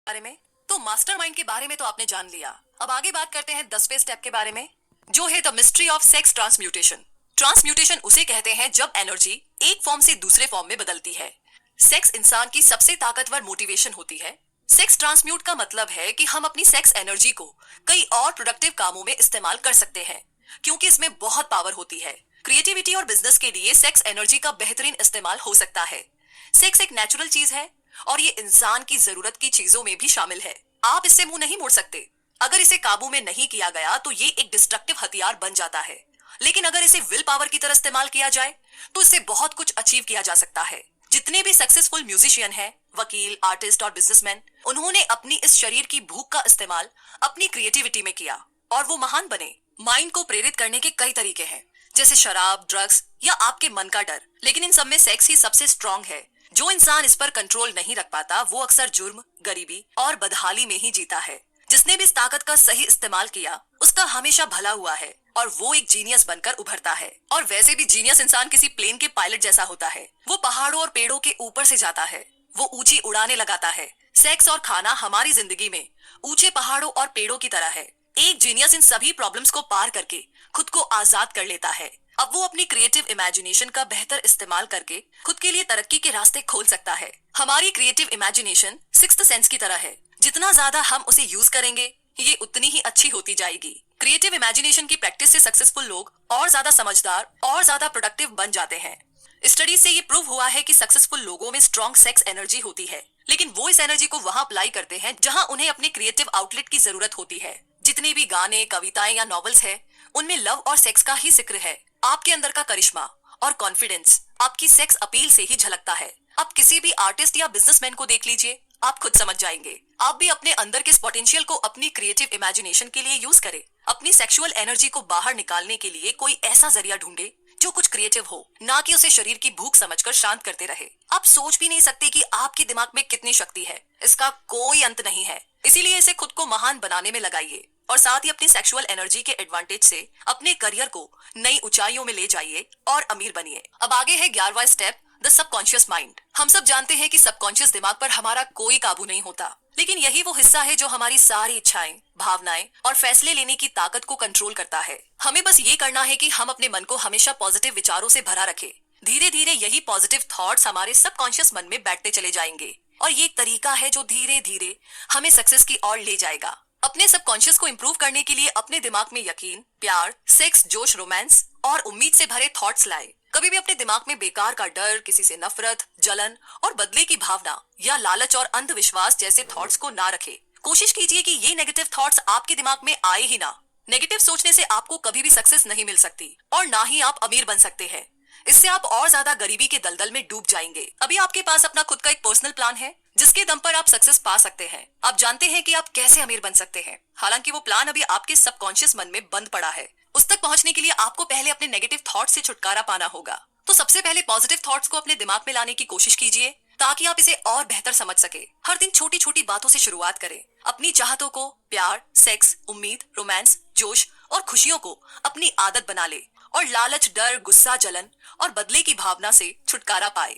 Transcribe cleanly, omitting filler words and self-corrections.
बारे में। तो मास्टरमाइंड के बारे में तो आपने जान लिया। अब आगे बात करते हैं 10वें स्टेप के बारे में, जो है the mystery of sex transmutation. Transmutation उसे कहते हैं जब एनर्जी एक फॉर्म से दूसरे फॉर्म में बदलती है। सेक्स इंसान की सबसे ताकतवर मोटिवेशन होती है। सेक्स ट्रांसम्यूट का मतलब है कि हम अपनी सेक्स एनर्जी को कई और प्रोडक्टिव कामों में इस्तेमाल कर सकते हैं, क्योंकि इसमें बहुत पावर होती है। क्रिएटिविटी और बिजनेस के लिए सेक्स एनर्जी का बेहतरीन इस्तेमाल हो सकता है। सेक्स एक नेचुरल चीज है और ये इंसान की जरूरत की चीजों में भी शामिल है। आप इससे मुंह नहीं मोड़ सकते। अगर इसे काबू में नहीं किया गया तो ये एक डिस्ट्रक्टिव हथियार बन जाता है, लेकिन अगर इसे विल पावर की तरह इस्तेमाल किया जाए तो इससे बहुत कुछ अचीव किया जा सकता है। जितने भी सक्सेसफुल म्यूजिशियन हैं, वकील, आर्टिस्ट और बिजनेसमैन, उन्होंने अपनी इस शरीर की भूख का इस्तेमाल अपनी क्रिएटिविटी में किया और वो महान बने। माइंड को प्रेरित करने के कई तरीके हैं, जैसे शराब, ड्रग्स या आपके मन का डर, लेकिन इन सब में सेक्स ही सबसे स्ट्रांग है। जो इंसान इस पर कंट्रोल नहीं रख पाता वो अक्सर जुर्म, गरीबी और बदहाली में ही जीता है। जिसने भी इस ताकत का सही इस्तेमाल किया उसका हमेशा भला हुआ है और वो एक जीनियस बनकर उभरता है। और वैसे भी जीनियस इंसान किसी प्लेन के पायलट जैसा होता है। वो पहाड़ों और पेड़ों के ऊपर से जाता है, वो ऊंची उड़ाने लगाता है। सेक्स और खाना हमारी जिंदगी में ऊंचे पहाड़ों और पेड़ों की तरह है। एक जीनियस इन सभी प्रॉब्लम्स को पार करके खुद को आजाद कर लेता है। अब वो अपनी क्रिएटिव इमेजिनेशन का बेहतर इस्तेमाल करके खुद के लिए तरक्की के रास्ते खोल सकता है। हमारी क्रिएटिव इमेजिनेशन सिक्स्थ सेंस की तरह है। जितना ज्यादा हम उसे यूज करेंगे ये उतनी ही अच्छी होती जाएगी। क्रिएटिव इमेजिनेशन की प्रैक्टिस से सक्सेसफुल लोग और ज्यादा समझदार और ज्यादा प्रोडक्टिव बन जाते हैं। स्टडीज से ये प्रूव हुआ है कि सक्सेसफुल लोगों में स्ट्रॉन्ग सेक्स एनर्जी होती है, लेकिन वो इस एनर्जी को वहां अप्लाई करते हैं जहां उन्हें अपने क्रिएटिव आउटलेट की जरूरत होती है। जितने भी गाने, कविताएं या नॉवेल्स है, उनमें लव और सेक्स का ही जिक्र है। आपके अंदर का करिश्मा और कॉन्फिडेंस आपकी सेक्स अपील से ही झलकता है। आप किसी भी आर्टिस्ट या बिजनेसमैन को देख लीजिए, आप खुद समझ जाएंगे। आप भी अपने अंदर के इस पोटेंशियल को अपनी क्रिएटिव इमेजिनेशन के लिए यूज करें। अपनी सेक्सुअल एनर्जी को बाहर निकालने के लिए कोई ऐसा जरिया ढूंढे जो कुछ क्रिएटिव हो, ना कि उसे शरीर की भूख समझकर शांत करते रहे। आप सोच भी नहीं सकते कि आपके दिमाग में कितनी शक्ति है, इसका कोई अंत नहीं है। इसीलिए इसे खुद को महान बनाने में लगाइए और साथ ही अपनी सेक्सुअल एनर्जी के एडवांटेज से अपने करियर को नई ऊंचाइयों में ले जाइए और अमीर बनिए। अब आगे है 11वां स्टेप, द सबकॉन्शियस माइंड। हम सब जानते हैं कि सबकॉन्शियस दिमाग पर हमारा कोई काबू नहीं होता, लेकिन यही वो हिस्सा है जो हमारी सारी इच्छाएं, भावनाएं और फैसले लेने की ताकत को कंट्रोल करता है। हमें बस ये करना है कि हम अपने मन को हमेशा पॉजिटिव विचारों से भरा रखें। धीरे धीरे यही पॉजिटिव थॉट्स हमारे सबकॉन्शियस मन में बैठते चले जाएंगे और ये एक तरीका है जो धीरे धीरे हमें सक्सेस की ओर ले जाएगा। अपने सबकॉन्शियस को इंप्रूव करने के लिए अपने दिमाग में यकीन, प्यार, सेक्स, जोश, रोमांस और उम्मीद से भरे थॉट्स लाए। कभी भी अपने दिमाग में बेकार का डर, किसी से नफरत, जलन और बदले की भावना या लालच और अंधविश्वास जैसे थॉट्स को ना रखे। कोशिश कीजिए कि ये नेगेटिव थॉट्स आपके दिमाग में आए ही ना। नेगेटिव सोचने से आपको कभी भी सक्सेस नहीं मिल सकती और ना ही आप अमीर बन सकते हैं। इससे आप और ज्यादा गरीबी के दलदल में डूब जाएंगे। अभी आपके पास अपना खुद का एक पर्सनल प्लान है जिसके दम पर आप सक्सेस पा सकते हैं। आप जानते हैं कि आप कैसे अमीर बन सकते हैं। हालांकि वो प्लान अभी आपके सबकॉन्शियस मन में बंद पड़ा है। उस तक पहुंचने के लिए आपको पहले अपने नेगेटिव थॉट्स से छुटकारा पाना होगा। तो सबसे पहले पॉजिटिव थॉट्स को अपने दिमाग में लाने की कोशिश कीजिए ताकि आप इसे और बेहतर समझ सके। हर दिन छोटी छोटी बातों से शुरुआत करें। अपनी चाहतों को, प्यार, सेक्स, उम्मीद, रोमांस, जोश और खुशियों को अपनी आदत बना ले और लालच, डर, गुस्सा, जलन और बदले की भावना से छुटकारा पाए।